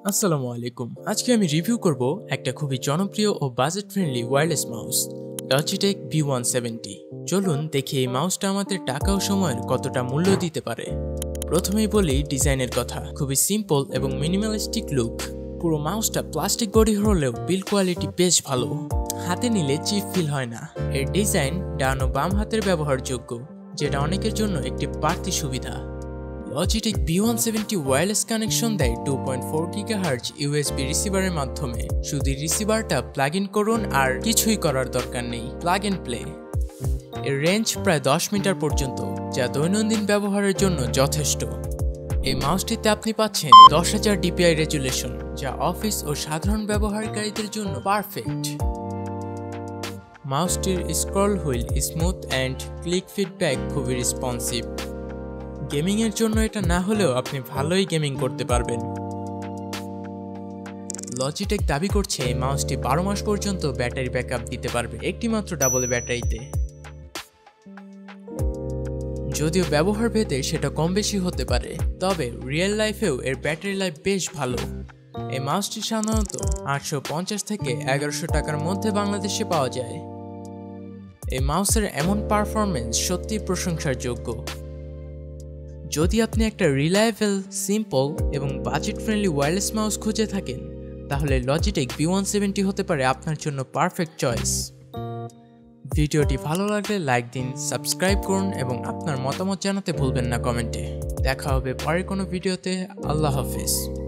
আসসালামু আলাইকুম। আজকে আমি রিভিউ করব একটা খুবই জনপ্রিয় ও budget friendly wireless mouse, Logitech V170। চলুন দেখি এই মাউসটা আমাদের টাকা ও সময়ের কতটা মূল্য দিতে পারে। প্রথমেই বলি ডিজাইনের কথা। খুবই সিম্পল এবং মিনিমালিস্টিক লুক। পুরো মাউসটা প্লাস্টিক বডি হলেও বিল্ড কোয়ালিটি বেশ ভালো। হাতে নিলে চিপ ফিল হয় না। এর ডিজাইন ডান ও বাম হাতের ব্যবহারযোগ্য, যেটা অনেকের জন্য একটি বাড়তি সুবিধা। লজিটেক V170 ওয়্যারলেস কানেকশন দেয় 2.4 GHz USB রিসিভারের মাধ্যমে। শুধু রিসিভারটা প্লাগ ইন করুন আর কিছুই করার দরকার নেই, প্লাগ এন্ড প্লে। এর রেঞ্জ প্রায় 10 মিটার পর্যন্ত, যা দৈনন্দিন ব্যবহারের জন্য যথেষ্ট। এই মাউসটিতে আপনি পাচ্ছেন 10,000 DPI রেজুলেশন, যা অফিস ও সাধারণ ব্যবহারকারীদের জন্য পারফেক্ট। মাউসটির scroll wheel smooth and click feedback খুবই রেসপন্সিভ। গেমিং এর জন্য এটা না হলেও আপনি ভালোই গেমিং করতে পারবেন। লজিটেক দাবি করছে এই মাউসটি 12 মাস পর্যন্ত ব্যাটারি ব্যাকআপ দিতে পারবে একটি মাত্র ডাবল ব্যাটারিতে। যদিও ব্যবহার ভেদে সেটা কম বেশি হতে পারে, তবে রিয়েল লাইফেও এর ব্যাটারি লাইফ বেশ ভালো। এই মাউসটি সাধারণত 850 থেকে 1100 টাকার মধ্যে বাংলাদেশে পাওয়া যায়। এই মাউসের এমন পারফরমেন্স সত্যিই প্রশংসার যোগ্য। যদি আপনি একটা রিলায়েবল, সিম্পল এবং বাজেট ফ্রেন্ডলি ওয়্যারলেস মাউস খুঁজে থাকেন, তাহলে লজিটেক V170 হতে পারে আপনার জন্য পারফেক্ট চয়েস। ভিডিওটি ভালো লাগলে লাইক দিন, সাবস্ক্রাইব করুন এবং আপনার মতামত জানাতে ভুলবেন না কমেন্টে। দেখা হবে পরের কোনো ভিডিওতে। আল্লাহ হাফেজ।